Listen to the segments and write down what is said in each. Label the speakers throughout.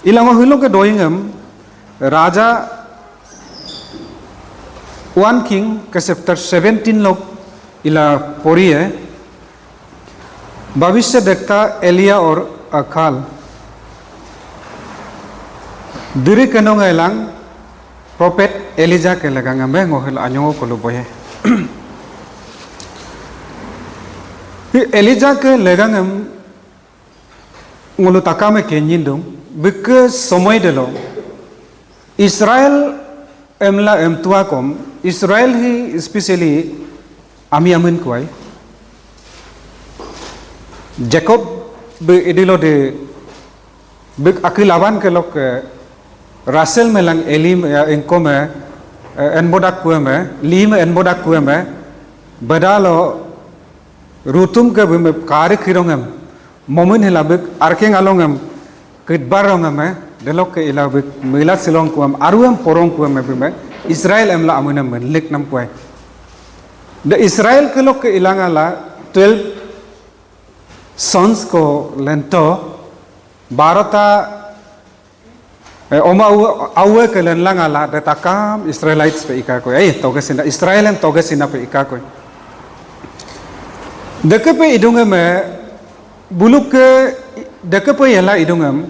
Speaker 1: Ilango hulung ke doingam Raja 1 King ke chapter 17 lok ila poriye भविष्य देखता एलिया और अकाल diri kenong elang prophet Elijah ke lagang ambe ngohel anyong ko luboye Elijah ke lagang am ngulu takame ke nyindung beke somoy delo Israel emla emtua kom Israel hi especially ami amin kwai Jacob be idilo de be akilawan ke lok Russell melang elim engko me enbodak kueme lim enbodak kueme badalo rutum ke be kar khirongam momin hilabek arkeng alongam kitbarongam delok ke ilabek mila silong kuam aruam porong kueme be Israel emla amunam lik nam kuai the Israel ke lok ke ilangala 12 sons ko lento barata oma awe ke len langala de takam Israelites pe ika ko togesina Israelen togesina pe ika ko dekepe idungam buluk ke dekepe yala idungam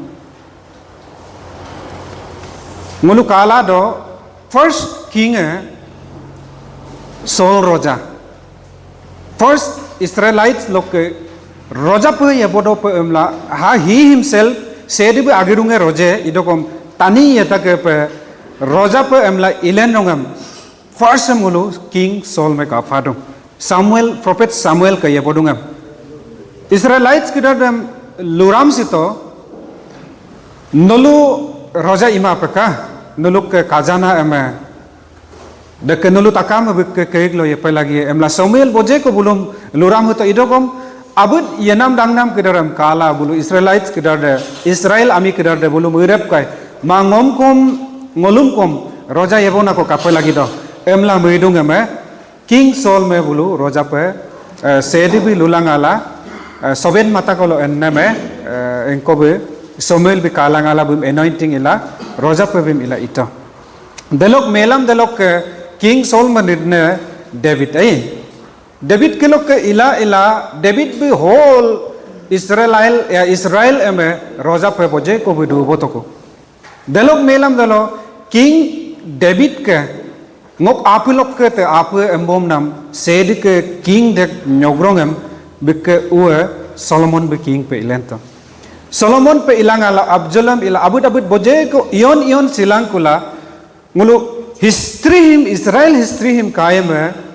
Speaker 1: ngulu kala do first king Saul roja first Israelites lok Roja pe yebodo pe emla ha he himself said be agirunge roje idokom tani yeta ke pe roja pe emla ilen rongam first mulu king Saul me ka fadum Samuel prophet Samuel ke yebodungam Israelites kidadam luram sito nolu roja ima peka nolu ke kazana eme de ke nolu takam be ke lo ye pe lagi emla Samuel boje ko bulum luram hoto idokom abud yenam dangnam kedaram kala bulu Israelites kedar Israel ami kedar bulu mirep kai mangom kom ngolum kom roja yebona ko kape lagi do emla meidung eme king Saul me bulu roja pe sedi bi lulangala soben mata ko lo enneme enkobe Samuel bi kalangala bim anointing ila roja pe bim ila ito delok melam delok king Saul manidne David David ke lok ke ila David bi whole Israel eme roja pe boje ko bidu botoko delok melam dalo king David ke ngok apilok ke te apu embom nam sed ke king de nyogrongem bikke ue Solomon be king pe ilento Solomon pe ilangala Absalom ila abud boje ko ion silang kula ngulu history him Israel history him kaeme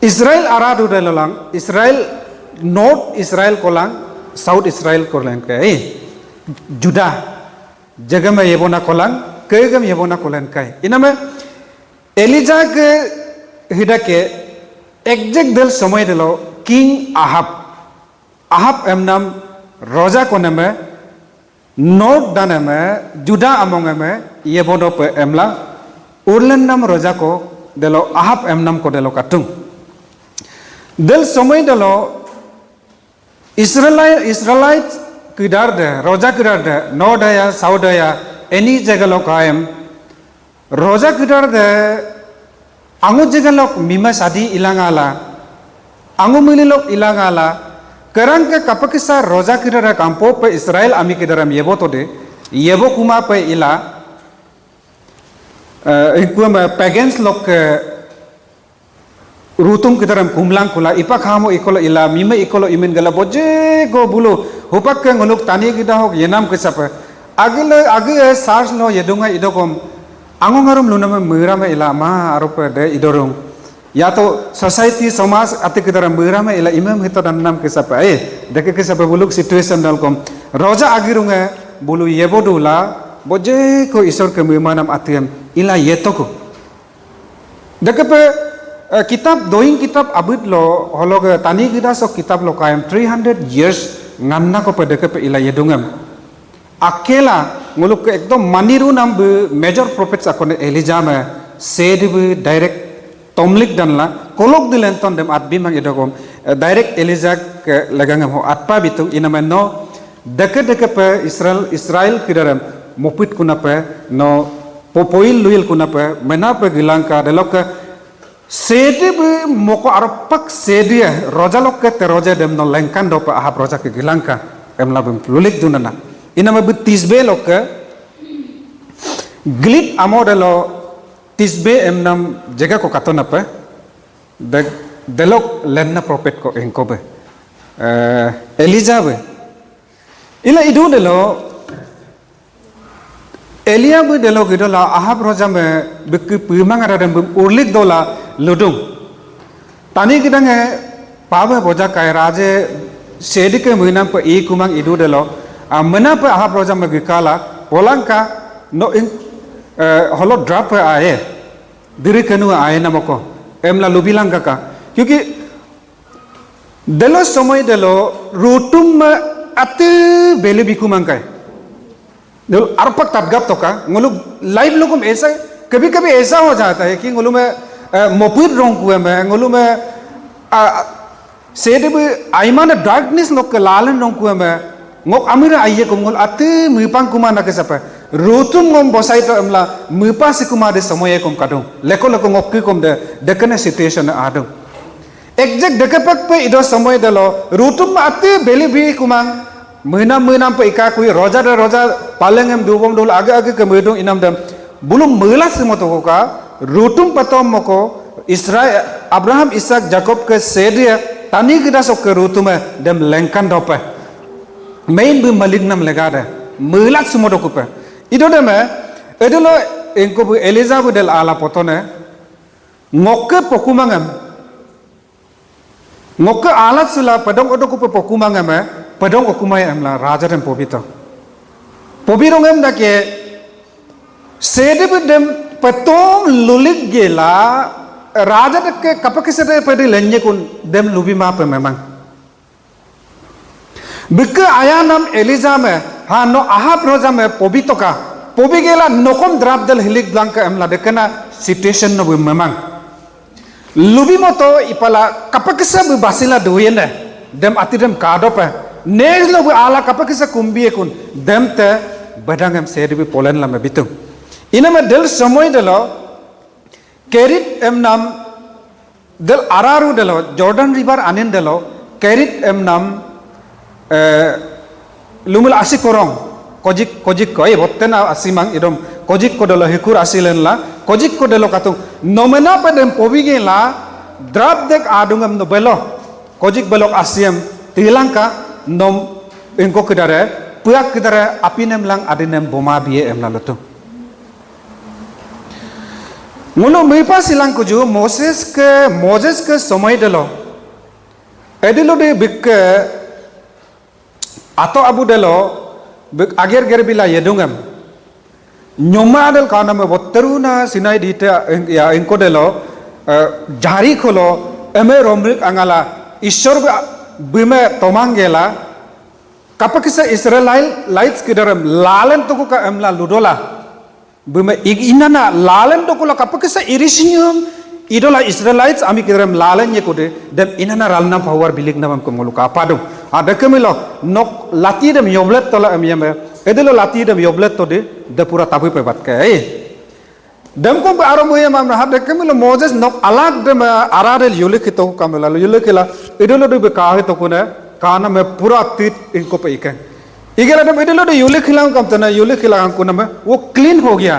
Speaker 1: Israel aradu dalalang Israel North Israel kolang South Israel kolang ke Judah jagam yebona kolang kegam yebona kolang kai iname Elijah ke hidake exact del samay delo king Ahab emnam roja koname North daname Judah amongame yebono pe emla urlen nam roja ko delo Ahab emnam ko delo katung del somay dalo Israelite kidar de roja kidar de no daya south daya any jagalo kaem roja kidar de angu jagalo mima sadi ilangala angu mililok ilangala karang ke kapakisa roja kidar kampo pe Israel ami kidaram yebo to de yebo kuma pe ila ikuam pagans lok rutum kidaram kumlang kula ipak hamo ikolo ila mime ikolo imin gala boje go bulu hupak ke nguluk tani kita hok yenam kesapa age sars no yedunga idokom angung harum luname mirame ila ma arupe de idorung ya to society samas ati kidaram mirame ila imam hito danam kesapa deke kesapa buluk situation dalkom roja agirunga bulu yebodula boje ko isor ke mimanam atiem ila yetoko deke pe kitab doing kitab abid lo holog tani kita so kitab lo kaim 300 years nganna ko pada ke ila yedungam akela nguluk ke ekdom maniru nam be major prophets akone Elijah me said be direct tomlik danla kolok dilen ton dem atbi mang edogom direct Elijah ke lagangam ho atpa bitung iname no deke pe Israel kidaram mopit kuna pe no popoil luil kuna pe mena pe gilangka delok sede be moko arpak sede rojalok ke te roja dem no lengkan do pe ahab roja ke gilangka em labum lulik dunana ina me tisbe lok ke glit amodelo tisbe em nam jaga ko katona pe delok lenna prophet ko enkobe Elijah be ila idu delo Elia be delo gidola ahab roja me bek pimang ada dem urlik dola ludung tani gidang he pawe boja kai raje sedike muinam pe e kumang idu delo amena pe ahab roja me gikala polangka no in holo drop pe aye diri kanu aye namako emla lubilang ka क्योंकि दलो समय दलो रोटुम अति बेले बिकु मंगाए दलो अरपक तबगप तो का ngolu लाइव लोगों में ऐसा कभी ऐसा हो जाता है कि ngolu में मोपुर रोंग हुए में ngolu में सेड भी आइमान डार्कनेस लोग के लालन रोंग हुए में ngok amira aye ko ngol ati mipang kuma na ke sapa rotum ngom bosai to amla mipa sikuma de samoye kom kadong leko ngok ki kom de kene situation adong exact dekepak pe ido samoy delo rotum ati beli bi kumang mena pe ika kui roja palengem dubom dol age ke medong inam dem bulum mela simoto ka rotum patom moko Israel Abraham Isaac Jacob ke sedia tani kita sok ke rotum dem lengkan dope main bi malignam legada mela simoto kupe ido dem edelo engko bu Elizabeth del ala potone ngokke pokumangam ngokke alat sila padong odo kupe pokumangam padong okumai amla raja dem pobito pobirong em dake sede bedem patom lulik gela raja deke kapakisete pedi lenye kun dem lubi ma pe memang bike ayanam Elizame ha no ahab roja me pobito ka pobigela nokom drap del hilik blanca amla dekena situation no memang lubi moto ipala kapakisa bu basila doyene dem atidem kadope nes lo bu ala kapakisa kumbi ekun dem te badangam sedi polen la me bitu inama del samoy delo kerit em nam del araru delo Jordan river anin delo kerit em nam lumul asikorong kojik ko bottena asimang idom kojik ko delo hikur asilen la kojik ko delo katung nomena pedem pobige la drap dek adungam no belo kojik belok asiem tilangka nom engko kedare puak kedare apinem lang adinem boma biye em lalotu ngono mepa silang ko ju Moses ke somay delo edilo de bik ato abu delo ager gerbila yedungam nyoma del kana me botteruna sinai dite ya enko delo jari kholo eme romrik angala ishor bime tomangela kapakisa Israelites kidaram lalen to ka emla ludola bime inana lalen to ko kapakisa irisium idola Israelites ami kidaram lalen ye kode dem inana ralna power bilik namam ko muluka padum adakemilo nok lati dem yoblet tola amiame edelo lati dem yoblet to de pura tabu pe bat ke dem ko aro moye mam na adakemilo Moses nok alag dem aradel yulikito kamela yulikila edelo de ka he to kone kana me pura tit इनको पे इके इगेला dem edelo de yulikila kam tana yulikila ko na me wo clean हो गया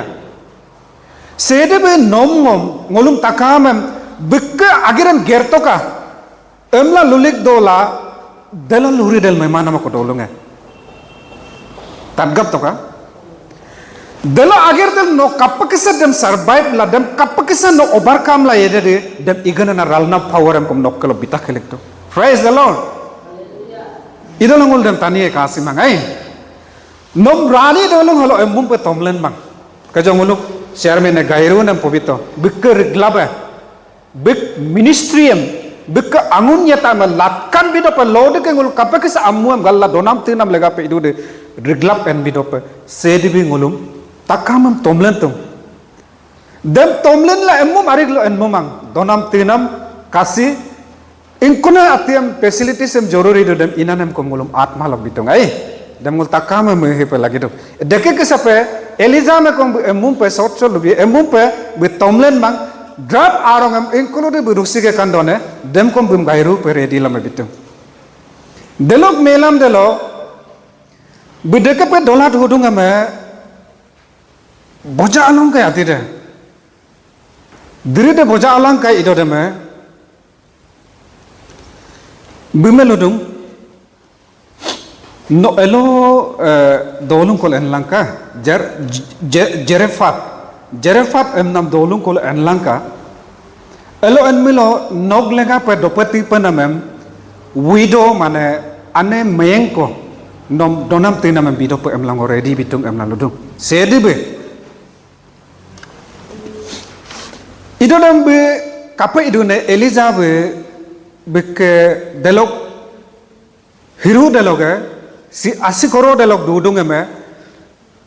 Speaker 1: सेदे be nom ngolum takam bikke agiran gerto ka emla lulik dola delo luri del memana ma ko dolunga tadgap to ka delo agir del no kapakisa dem survive la dem kapakisa no overcome la yede dem igana na ralna power em kom nokkalo bita khelekto praise the Lord idolo ngol dem tani ka simangai nom rani dolung holo embum pe tomlen bang ka jongulu chairman ne gairu nam pobito bikker glabe big ministryem bik angunyata ma latkan bido pa lode ke ngul kapakisa amuam galla donam tinam lega pe idu de riglap en bido pe sedi bi ngulum takamam tomlen tum dem tomlen la emmum ariglo en momang donam tinam kasi inkuna atiam facilities em jorori do dem inanam ko ngulum atma log bitong ai demul takam me he pe lagi do deke ke sape Eliza me kom emum pe sot so lubi emum pe be tomlen mang drop arong em include be rusi ke kandone dem kom bum gairu pe ready lam bitum delok melam delo be deke pe dolat hudung me boja along ka ati de diri de boja along ka ido de me bimeludung no elo dolung kol en langka jerefat em nam dolung kol en langka elo en milo nog lega pe dopati panamem widow mane ane meyengko nom donam tinamem bido pe em lango ready bitung em laludung sedibe idodam be kape idune Eliza be delok hiru delok si asikoro delok dudung eme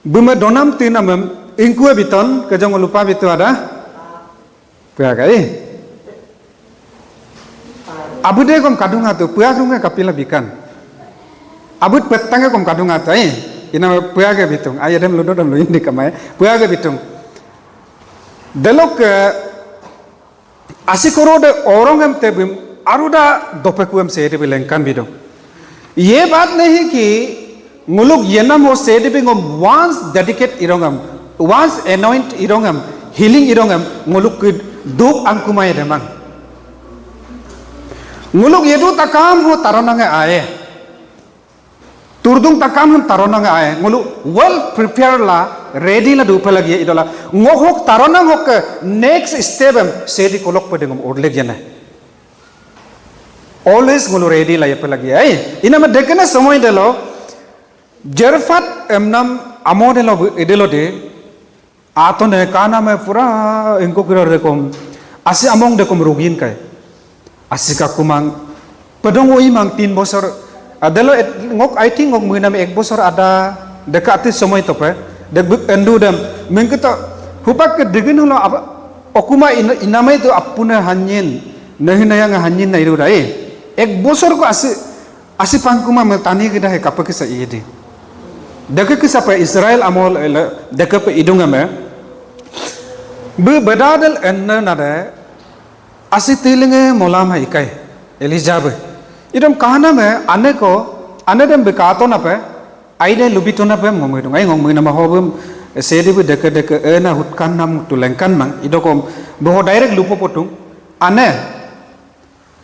Speaker 1: bime donam tinamem ingkue biton ke jong lupa bitu ada pea kai abude kom kadung atu pea runga kapila bikan abut petangge kom kadung atu ina pea ge bitung ayadem ludodam lu ini kamai pea ge bitung delok asikoro de orongem tebim aruda dopekuem sede bilengkan bidong ये बात नहीं कि मुलुक येनम हो said Bingham once dedicate irongam once anoint irongam healing irongam मुलुक दुख angkumai demang मुलुक येदु takam हो taronange आए turdung takam हम taronange आए मुलुक well prepare la ready la dupe lagi idola ngohok taronang hok next step em sedi kolok pedengam orle gene always ngulu ready la yepe lagi ina ma dekene somoy delo jerfat emnam amodelo edelo de atone kana me pura ingko kira rekom asi among dekom rugin kai asika kumang pedong oi mang 3 bosor adelo ngok I think ngok munam 1 bosor ada dekati somoy tope dek endu dem mengketa hupak ke degin hulo okuma inamai tu apuna hanyin nahi nayang hanyin na iru dai 1 bosor ko asi pangkuma metani kita he kapake sa ide deke ke sapa Israel amol deke pe idunga me be badadel enna nade asi tilinge molam hai kai Elizabe idom kahana me ane dem bekato na pe aide lubito na pe ngomidung ai ngomui na mahobum sedi be deke ena hutkan nam tulengkan mang idokom boho direct lupo potung ane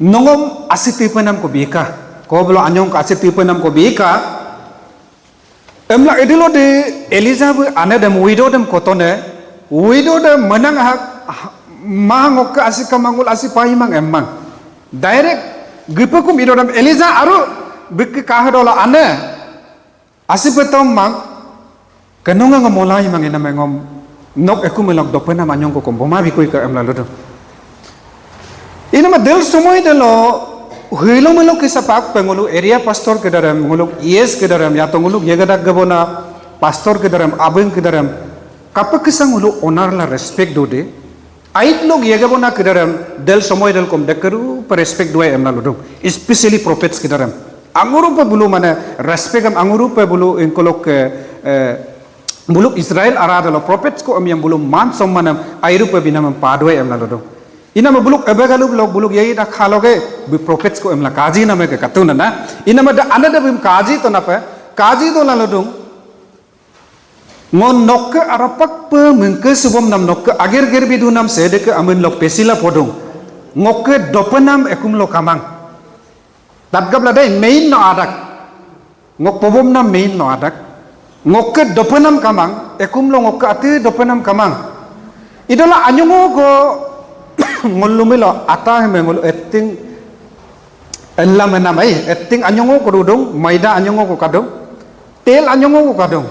Speaker 1: nongom asitipanam ko bika ko bolo anyong ka asitipanam ko bika emla edilo de Elizabeth ane dem widow dem kotone widow dem menang hak mangok ka asika mangul asipai mang emang direct gipakum ido dem Eliza aru bik ka hadola ane asipetom mang kanunga ngomolai mang ina mengom nok ekumelok dopena manyong ko komboma bikoi ka emla lodo ina ma del somoy delo hilo melo kisa pak pengulu area pastor ke dalam nguluk yes ke dalam ya to nguluk yegadak gabona pastor ke dalam abeng ke dalam kapak kisa nguluk honor la respect do de ait log yegabona ke dalam del somoy del kom dekeru per respect do em lalu especially prophets ke dalam anguru pe bulu mana respect am anguru pe bulu ingkolok buluk Israel arada lo prophets ko am yang bulu man sommanam airu pe binam padwe em lalu ina ma buluk ebegalu buluk yai da khaloge bi prophets ko emla kaji na me ke katuna na ina ma da anada bim kaji to na pe kaji to la lodung ngon nok arapak pe mengke subom nam nok agir ger bidu nam sede ke amin lok pesila podung ngok dopenam ekum lo kamang tatgab la dai main no adak ngok pobom nam main no adak ngok dopenam kamang ekum lo ngok ati dopenam kamang idola anyungo go ngulumilo ata mengul etting ella menamai etting anyongo ko dudung maida anyongo ko kadung tel anyongo ko kadung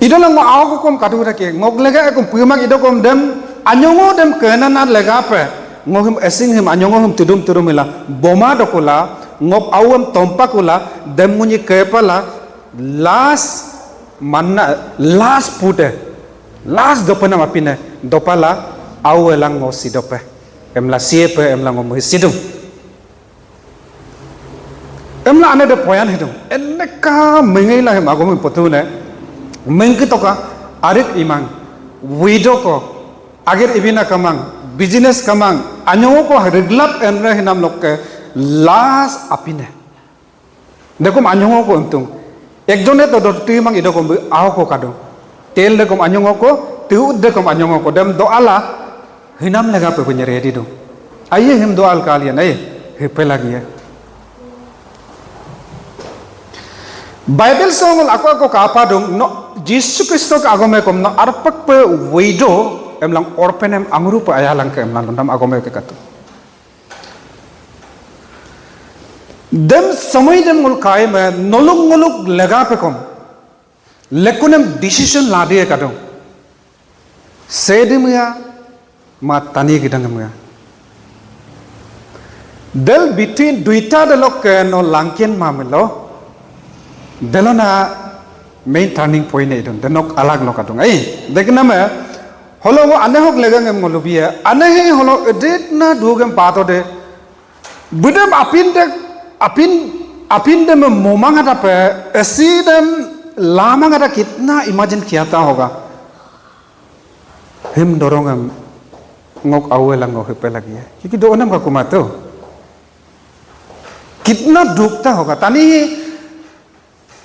Speaker 1: idola ngo aw ko kom kadu rake ngok lega ko pumak ido kom dem anyongo dem kenanan lega pe ngom esing him anyongo hum tudum mila boma dokula ngop awam tompakula dem munyi kepala last manna last pute last dopana mapine dopala au elang ngo sidope emla siepe emla ngo sidung emla ane de poyan hidung eneka mengai lah hem agom potu ne mengki toka arik imang widow ko agar ibina kamang business kamang anyo ko reglap enre hinam lokke las apine dekom anyo ko untung ekjone to doti mang ido ko aho ko kado tel dekom anyo ko tu dekom anyo ko dem do ala hinam lega pe punya ready do aye him do al kalian aye he pe lagi ya Bible song ako kapa dong no Jesus Kristo ka agome kom no arpak pe widow emlang orphan em angru pa ayalang ke emlang ndam agome ke katu dem samay dem ngul kai me nolong lega pe kom lekunem decision la de ka dong sedimya ma tani gidang me del between duita de lok no langken mamelo delona main turning point ne don denok alag lokadung ai dekna me holo wo ane hok legang em ngolubia ane he holo edit na dugem pato de budem apin de me momang ada pe esidem lamang ada kitna imagine kiya ta hoga him dorongam ngok awelang ngok pe lagi है क्योंकि दो ओनम का कुमातो कितना दुखता होगा तानी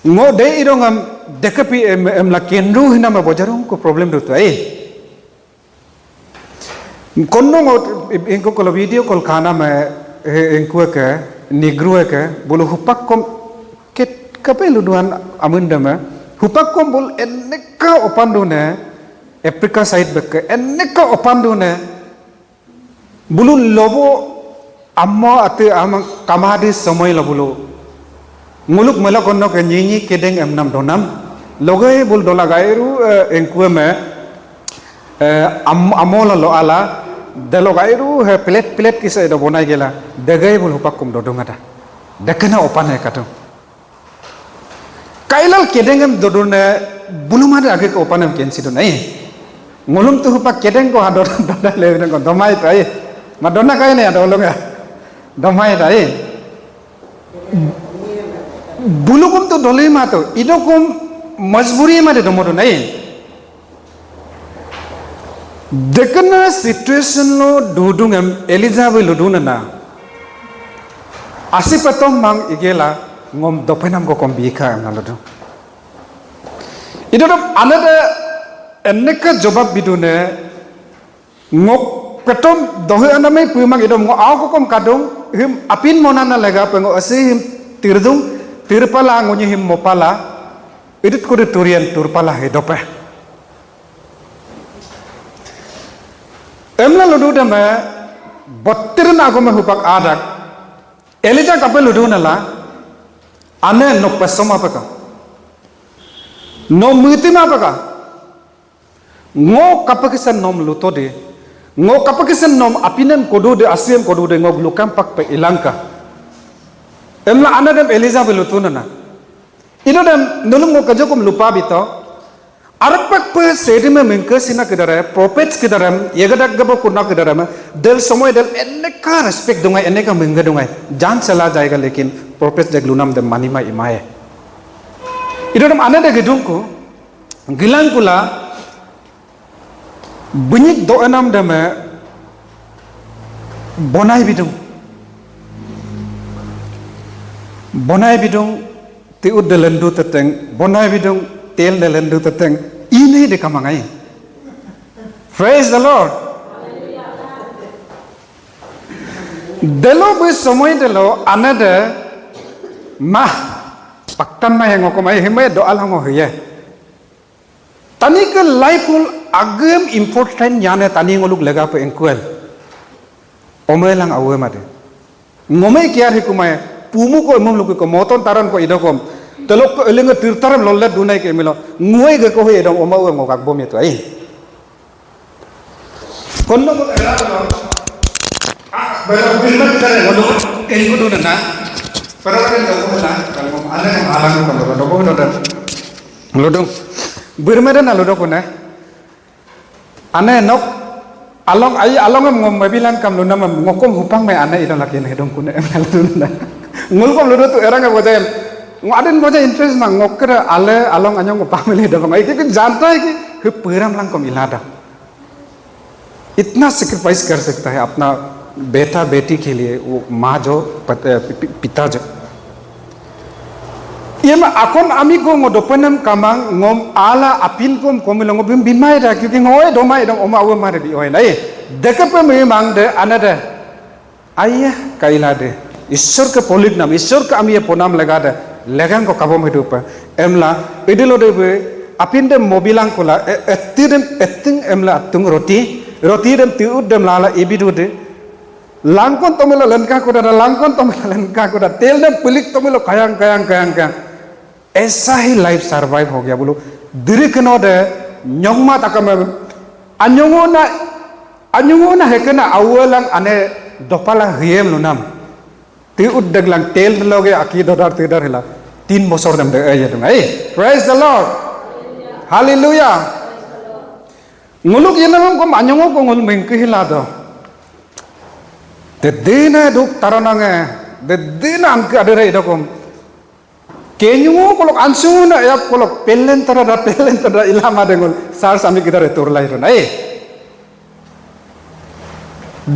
Speaker 1: ngo de irongam dekapi em la kenru hina ma bojarong ko problem do tai konno ngo inko ko video kol khana me inko ke negru ke bulu hupak kom ket kapelu duan amunda me hupak kom bul eneka opandu ne africa side bek eneka opandu ne bulu lobo amma ate am kamadi samay lobulu muluk mela konno ke nyinyi kedeng em nam donam logai bul dola gairu engkue me amola lo ala de lo gairu he plate kise do bonai gela degai bul hupak kum dodong ada dekena opan he kato kailal kedeng em dodone buluma de age ko opan em kensi do nai ngolum tu hupak kedeng ko hador dona le ko domai tai madonna kai ne ada olonga domai tai bulukum to dole mato idokum majburi made domodo nai dekana situation lo dudungam eligible luduna na asipatom mang igela ngom dopenam ko kom bika am nalodo idodom anada eneka jawab bidune ngok petom dohe aname pumang idom ngo aw ko kom kadong him apin monana lega pengo asim tirdung tirpala ngonyi him mopala edit kode turian turpala hedope emla ludu dama bottirna agome hupak adak elija kape ludu nala ane no pesoma peka no mutima peka ngo kapakisan nom lutode ngo kapakisan nom apinen kodu de asiem kodu de ngo glukam pak pe ilanka emla anadem Elizabeth lutunana idodem nulung ngo kajokum lupa bito arpak pe sedime mengke sina kedare prophets kedaram yegadak gabo kurna kedaram del somoy del eneka respect dungai eneka mengge dungai jan sala jayega lekin prophets de glunam de manima imaye idodem anade gedungku gilangkula bunyik do enam deme bonai bidung bonai bidung ti ud de lendu teteng bonai bidung tel de lendu teteng ini de kamangai praise the lord delo be somoy delo anade mah paktan ma yang ngokomai hime do alango hiye tani ke life ul agem important yane tani ngoluk lega pe engkuel omelang awe made ngomai kiar hikumai pumu ko emom luku ko moton taran ko idokom telok ko elenga tirtaram lollet dunai ke milo nguai ge ko he dom oma ngo kak bom itu ai konno ko era lo bero bilmat kare ngolu ke ko do na pero kan ko na kalau ana alang ko do ko do lodong birmada na lodong ko na ane nok along ai along ngom mabilan kam luna ngokom hupang me ane idon lakin hedong kun em luna ngul kom lu tu erang boja ngaden boja interest na ngokra ale along anyong family dong ai कि जानता है कि params lung को मिला था इतना sacrifice कर सकता है अपना बेटा बेटी के लिए वो माँ जो पिता जो ये में अकोन आमी को ngodopenem kamang ngom ala apin kom komilong bim bimai da क्योंकि ngoy domai dong oma awe mare di oi nai dekepe memang de anada ayah kaila de ईश्वर के पोलिक नाम ईश्वर का आमी ये पोनाम लगा दे लेगन को कबो में डूपा एमला इडिलो दे बे अपिन दे मोबिलांग कोला एत्तिंग एमला तुंग रोटी दम तिउद दम लाला इबिदु दे langkon tomelo lenka ko da langkon tomelo lenka ko da तेल दम पुलिक tomelo kayang ऐसा ही लाइफ सर्वाइव हो गया बोलो दिरिकनो दे nyongma takam anyongona hekena awalang ane dopala hiem lunam tiud deglang tel loge aki dodar tidar hela 3 bosor dem de aja dong hey praise the lord hallelujah nguluk yenamam ko anyongo ko ngul mengke hila do de dina duk taranange de dina amke adere idokom kenyungu kolok ansuna ya kolok pelen tara ilama dengol sar sami kita retur lahir nai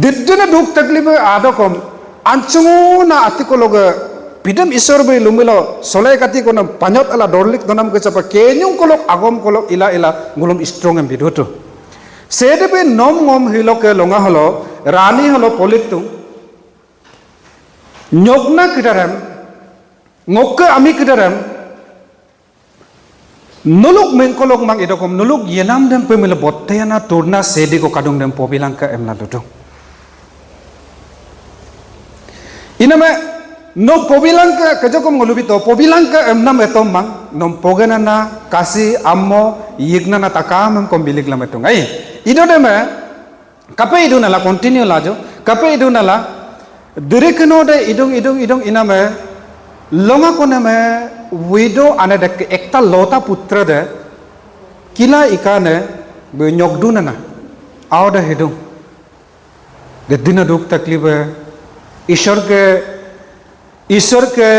Speaker 1: diddina duk taklif ada kom ansungu na ati kolok pidam isor be lumilo solai kati kono panyot ala dorlik donam ke chapa kenyung kolok agom kolok ila ngulum strong em bidoto sede be nom ngom hilo ke longa holo rani holo polik tu nyogna kidaram ngokke ami kidaram nuluk mengkolok mang idokom nuluk yenam dem pemile bottena turna sedi ko kadung dem pobilang ka emna dodo iname no pobilang ka kajokom ngolubi to pobilang ka emna metom mang nom pogena na kasi ammo yigna na takam kom bilik lametong ai ido dem kape idu nala continue lajo kape idu nala direkno de idung iname longa कोने में widow ane dek ekta lota putra de kila ikane be nyogduna na awda hedung de dina duk taklif ईश्वर के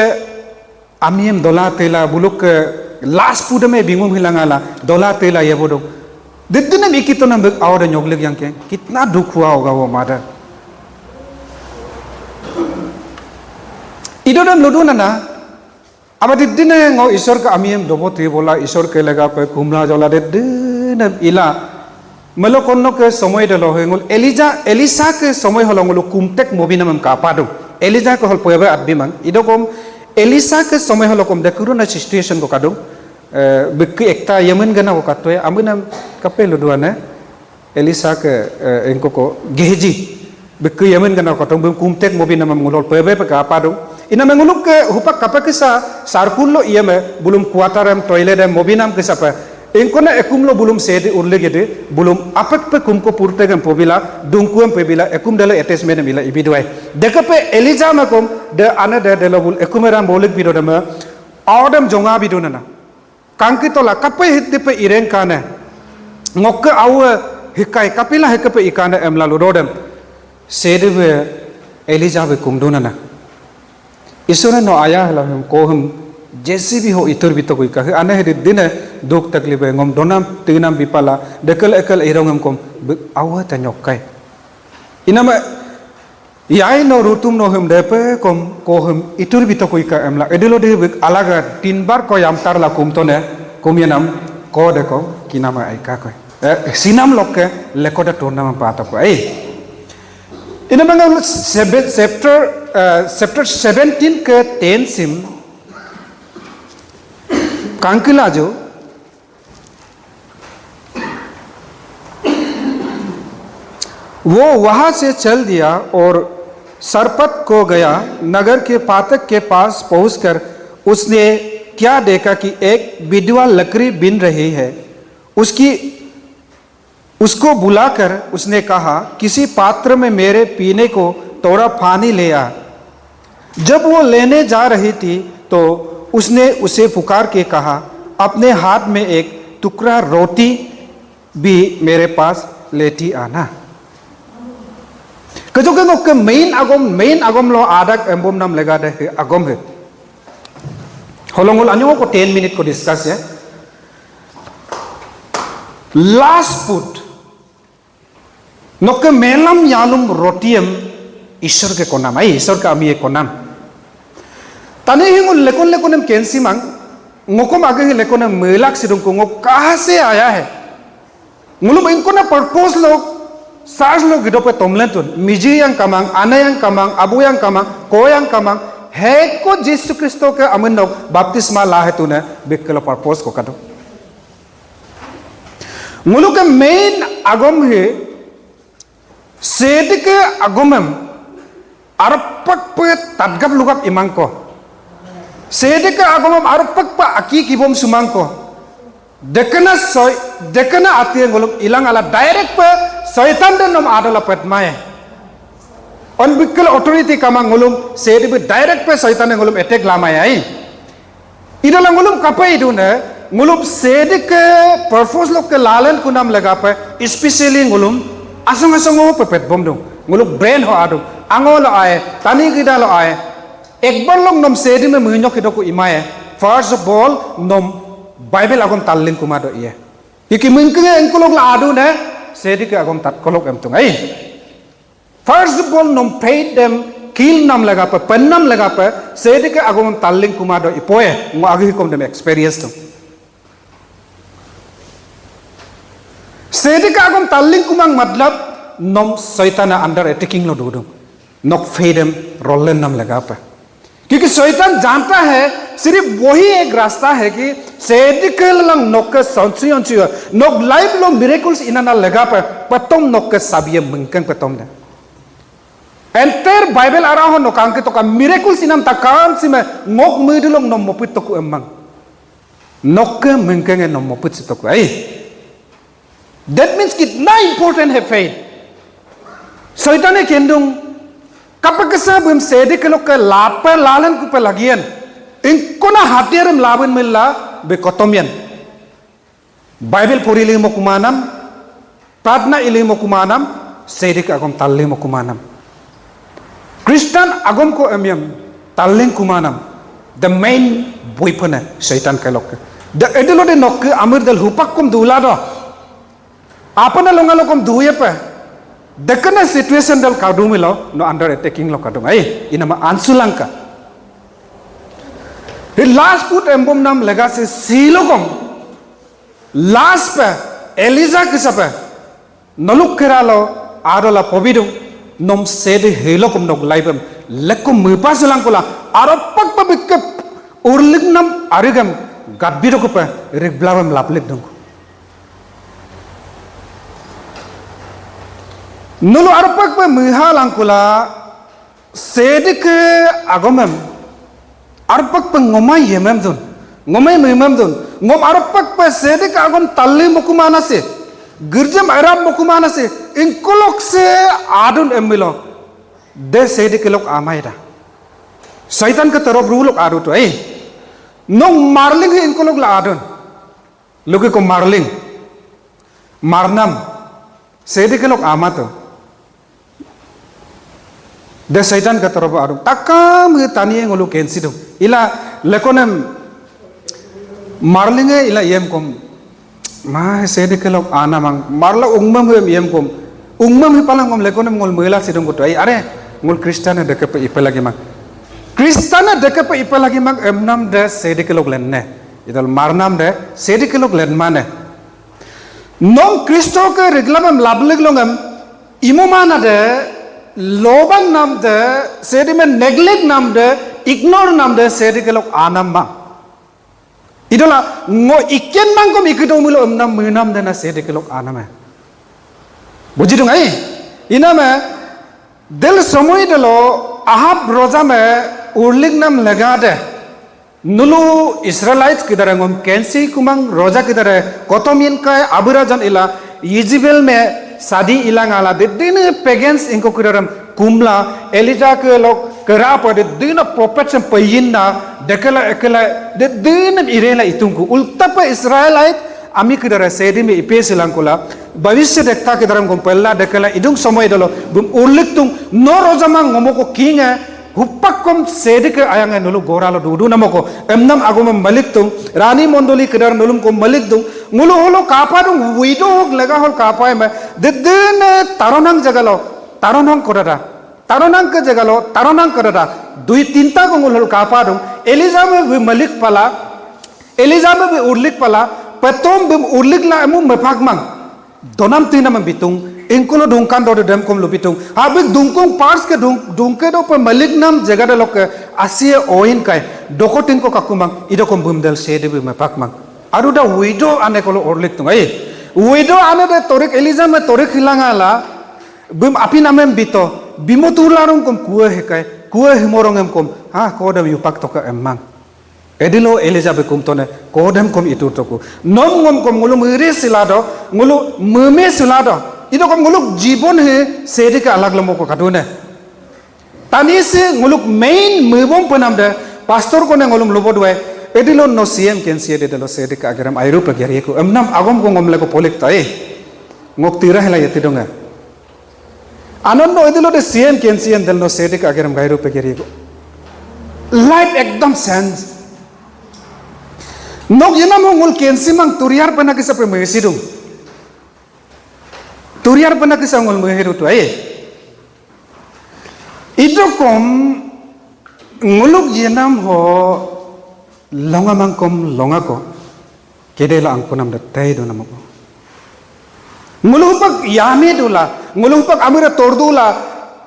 Speaker 1: आमियम दोला तेला बुलुक last पुड में बिंगुम हिलांगाला दोला तेला ये बोडो दिद्दने मिकितो ना Awada nyogleg yang के कितना दुख हुआ होगा वो मादर इधर लुडूना ना अब दिद्दिने ngau ईश्वर का आमियम दोबोती बोला ईश्वर के लगा पे कुमला जोला दिद्दिने इला मलो कोनो के समय दलो हेंगुल एलिसा के समय हलंगुल कुमटेक मोबिना मम कापादु एलिजा को हल पोयबे आदबिमां इदोकम एलिसा के समय हलकम देखुरु ना सिचुएशन को कादु बिक्की एकता यमन गना को कातोय आमुना कपे लुडुआने एलिसा के इनको को गेजी बिक्की यमन गना को तंबु कुमटेक मोबिना मम ngulol पोयबे पे कापादु ina menguluk ke hupak kapakisa sarkullo iyame bulum kuatarem toiletem mobinam kisapa engkona ekumlo bulum sede urlegede bulum apak pe kumko purtegem pobila dungkuem pebila ekum dele attachment mila ibiduai dekape elija makom de ane de delobul ekumeram bolik bidodama awdam jonga bidunana kankitola kape hittepe iren kane ngokke awe hikai kapila hekape ikane emla ludodem sede be elija be kumdunana ईश्वर नो आया हला हम को हम जैसे भी हो इतर भी तो कोई कहे आने है दिन दुख तकलीफ है ngom donam tinam bipala dekel ekal irong हम kom awa tanyokai inama yai no rutum no हम depe kom ko हम itur भी तो कोई का emla edelo de alaga 3 bar ko yam tar la kum to ne kum yanam ko de ko kinama ai ka ko sinam lokke lekoda turnam pata ko ai ina mangal chapter 17 के 10 SIM कांकिला जो वो वहां से चल दिया और सरपत को गया नगर के फाटक के पास पहुंचकर उसने क्या देखा कि एक विधवा लकड़ी बिन रही है उसको बुलाकर उसने कहा किसी पात्र में मेरे पीने को थोड़ा पानी ले आ जब वो लेने जा रही थी तो उसने उसे पुकार के कहा अपने हाथ में एक टुकड़ा रोटी भी मेरे पास लेती आना Kejo ke ngok ke main agom lo adak embom nam lega deh agom he. Holongul anyo ko 10 minute ko discuss ya. Last put. Nok ke melam yalum rotiam ईश्वर के कोनाम आई ईश्वर का अमी कोनाम तने हिंगो लेकोन एम कैंसी मांग ngोकोम आगे ही लेकोन मेलाक सिदुं को ngो कहाँ से आया है ngulum इनको ना पर्पस लोग साज लोग गिदो पे तोमलें तुन मिजी yang kamang आने yang kamang abu yang kamang को yang kamang है को यीशु क्रिस्तो के अमिन लोग बपतिस्मा ला है तूने बिकलो पर्पस को कदो ngulu के मेन agom है सेड के agomem arpak pe tadgap lugap imangko sedeka agomam arpak pa aki kibom sumangko dekana ati ngolok ilang ala direct pe syaitan dan nom adala petmae on bikkel authority kama ngolum sedi be direct pe syaitan ngolum attack lamai ai idala ngolum kapai idune ngolum sedeka purpose lok ke lalan kunam lega pe especially ngolum asong asong pe pet bom dong ngoluk brain ho adu angol aye tani gida lo aye ekbar long nom sedi me munyok hido ku imaye first of all nom bible agom tallin kumado iye iki mungkin engkolok la adu ne sedi ke agom tat kolok em tung ai first of all nom paid them kill nam laga pa pannam laga pa sedi ke agom tallin kumado ipoe ngo agi kom dem experience tung sedi ke agom tallin kumang matlab nom शैतान under attacking लो डूडूं knock फेडम Rolan नाम लगा पे क्योंकि शैतान जानता है सिर्फ वही एक रास्ता है कि सेडिकल लंग नॉक के संचियों नॉक लाइव लो मिरेकल्स इनाना लगा पे पतों नॉक के साबिये मंकन पतों ने एंटर बाइबल आ रहा हो नॉकांग के तो का मिरेकल्स इनाम तकान सी में नॉक मिडलों नॉक मोपित तो को एमंग नॉक के मंकन के नॉक मोपित से तो को आई that means कितना important है faith शैतान ने केंदुंग kapakasa bum sedi kelok ke lapar lalan ku pelagian ingko na hatiaram laban milla be kotomian bible purili mo kumanam pradna ili mo kumanam sedi ka agom talli mo kumanam christian agom ko emiam talling kumanam the main weapon shaitan kelok the edelo de nok amir dal hupakum dulado apana longalokom duye pe dekana situation dal kadumilo no under attacking lo kadum ai inama ansulanka the last put embom nam legacy silogom last pa eliza kisape naluk keralo arola pobidum nom sede helokom nok laibam lekum mupasulankola aropak pabik urlignam arigam gadbirokupa rigblawam laplik dong nulu arpak pe mihalangkula sedik agomem arpak pe ngomai yemem dun ngomai memem dun ngom arpak pe sedik agom talli mukumana se girjam arab mukumana se inkolok se adun emilo de sedik lok amaida शैतान के तरफ रू लोग आरु तो I know morning है इनको लोग ला आदन लोगे को मार्लिंग मारनम सेदे के लोग आमा तो दे शैतान के तरफ आरु तकाम है तानिये ngolu kensi do ila lekonem morning है इला यम कोम मा सेदे के लोग आना mang marla ungmam है यम कोम ungmam है palang come lekonem ngol mela sidong ko to ai are ngol kristen है dekat pe ipelagi mang Kristen dekat pe ipelagi mang emnam de sedikilok lenne idal marnam de sedikilok len mane non Kristo ke reglamam lablig longam imumana de lobang nam de sedimen neglect nam de ignore nam de sedikilok anam ma idola ngo iken mang kom ikudomulo emnam menam de na sedikilok anam hai bujidung ai iname del samoy delo ahab roza me urlignam lagade nulu israelites kidare ngom kensi kumang roza kidare kotomin kai aburajan ila Yezebel me sadi ilang ala de din pagans inko kidaram kumla elijah ke lok kera pade din prophets payinna dekala ekala de din irela itungku ulta pa israelite ami kidare sedi me ipesilang kula भविष्य देखता के दरम को पहला देखला इदुंग समय दलो बुम उर्लिक तुम no रोजमा ngomong ko kinga hupakom sedik ayang nulu goralo dudu namoko emnam agum malik tung rani mondoli kedar nulum ko malik tung ngulu holo kapa dung wido lega hol kapa me dedden taronang jagalo taronang korada taronang ke jagalo taronang korada dui tinta ko ngul hol kapa dung elizabeth bi malik pala elizabeth bi urlik pala petom bi urlik la emu mepagmang donam tinam bitung इनको डुंकान दो डम कोम लुबितुंग हाबे डुंकों parse के डुंके दो पर मलिक नाम जगह दे लोग आसिए ओइन काय डोको टिंको काकुमांग इदो कोम बुमदल सेदे बि मपाकमांग आरु दा विडो आने कोलो ओरलिक तुंग ए विडो आने दे तोरिक एलिजा में तोरिक हिलांगाला बुम अपि नामेम बितो बिमोतुलारंग कोम कुए हेकाय कुए हिमोरंगम कोम हा कोदम युपाक तोका एम्मांग एदिलो एलिजा बे कोम तोने कोदम कोम इतु तोकु नम ngom कोम ngulu mire silado ngulu meme silado itu kom nguluk जीवन है सेदे के अलग लम्बो को काटूने तानी से nguluk main mebom penam deh pastor ko ne ngulum lobo dua edilo no CM kensi edilo सेदे के ageram airu pagari ko emnam agom ko ngomle ko polik tai ngok tira hela yeti donga anon no edilo de CM kensi endel no सेदे के ageram gairu pagari ko life ekdam sense nok yana mo ngul kensi mang turiar pena kisa pe mesidung Turiar pernah kisah ngol mengehiru tu ayah. Itu kom nguluk jenam ho longa mangkom longa ko kedela angkunam datai do namako. Nguluk pak yami dula nguluk pak amira tordula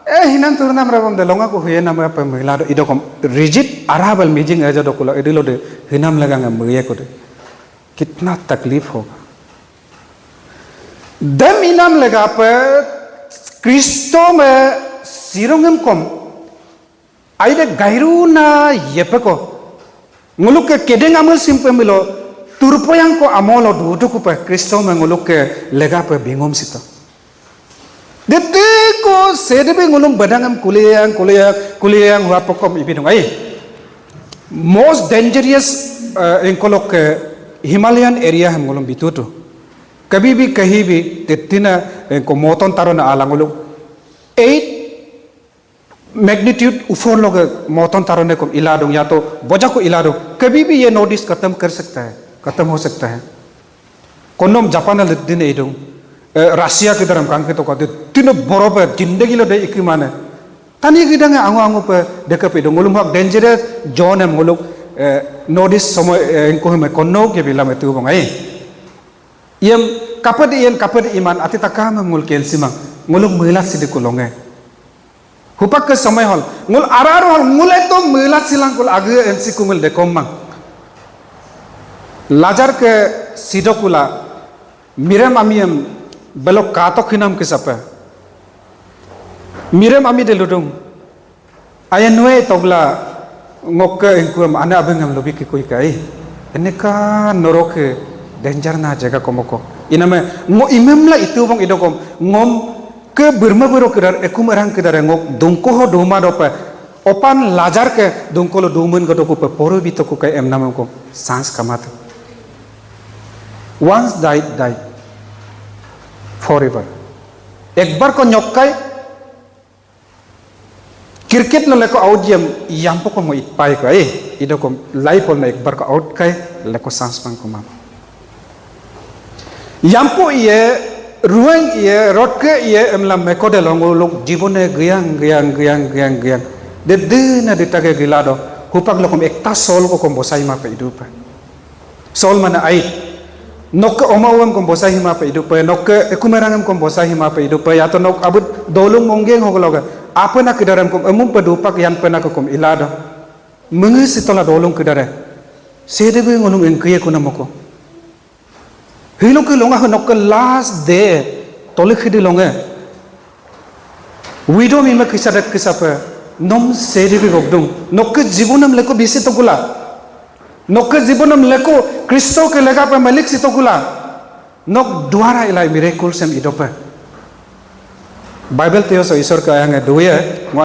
Speaker 1: hinan turnam rabam de longa ko huye nama apa mila do itu kom rigid arabal mijing aja do kula idilo de hinam lagang meye ko de kitna taklif hoga दम इनाम लगा पर क्रिस्तो में सिरोंगम कोम eyed गायरू ना येपको nguluk ke kedeng amul simpe milo turpoyang ko amolo dudu ko pa क्रिस्तो में nguluk ke lega pa bingom sita dete ko sedebe ngulum badangam kuliyang huat pokom ibinong ai most dangerous engkolok Himalayan area हम ngulum bitutu कभी भी कहीं भी तिना को मोतन तारो ना आला nguluk 8 मैग्नीट्यूड ऊपर लोग मोतन तारो ने को इलादों या तो बोझा को इलादों कभी भी ये नोटिस खत्म कर सकता है खत्म हो सकता है कोनोम जापान ले दिन एदों रशिया की तरफ कांके तो कहते तीनों बरोबर जिंदगी लो दे इकिमाने तानी की दंगे आंगो पे देखा पे ngulum hak dangerous जोन है nguluk नोटिस समय इनको हमें कोनो के बिला में तू बंगाई Yem kapad iman ati takam ngul kensimang nguluk mila sidik kulonge hupak ke samai hol ngul araru hol ngule to mila silang kul age ensi kumul dekomang lajar ke sidokula mirem amiem belok katok hinam ke sapa mirem ami de ludung ayanwe togla ngok ke engkuam ana abengam lobi ke koi kai eneka noroke danger na jaga komoko ina me ngo imemla itu bong idokom ngom ke burma buro kedar ekum erang kedar ngok dungko ho duma dope opan lajar ke dungko lo dumun godo ko pe poro bito ko kai em namam ko sans kamat once died forever एक बार को नोक्काय cricket लो लेको out जम याम्पो को मोई पाई को इदो को life whole एक बार को out काय लेको सांस पांग को माम याम्पो ये रुएंग ये रोटके ये एमला मेको दे लोंगो लोग जीवने गयang दे दिन दिता के गिलादो हुपाक लोकम एकता सोल को बोसाई मा पे इदु पे सोल माने आई nok omawam kom bosa hima pe idu pe nok ekumerangam kom bosa hima pe idu pe ya to nok abut dolung monggeng hogologa apana kedaram kom emum pedupak yan pena kom ilada mengi sitola dolung kedare sedebe ngolung engkiye kuna moko hilok longa nok last day tolik khidi longa widow mi ma kisadak kisape nom sedebe gobdung nok jibunam leko bisi to gula nok जीवनम लेको क्रिस्तो के लेगा पे Malik सितोकुला nok duara ilai miracle sem idope Bible teos ईश्वर का आएंगे दुए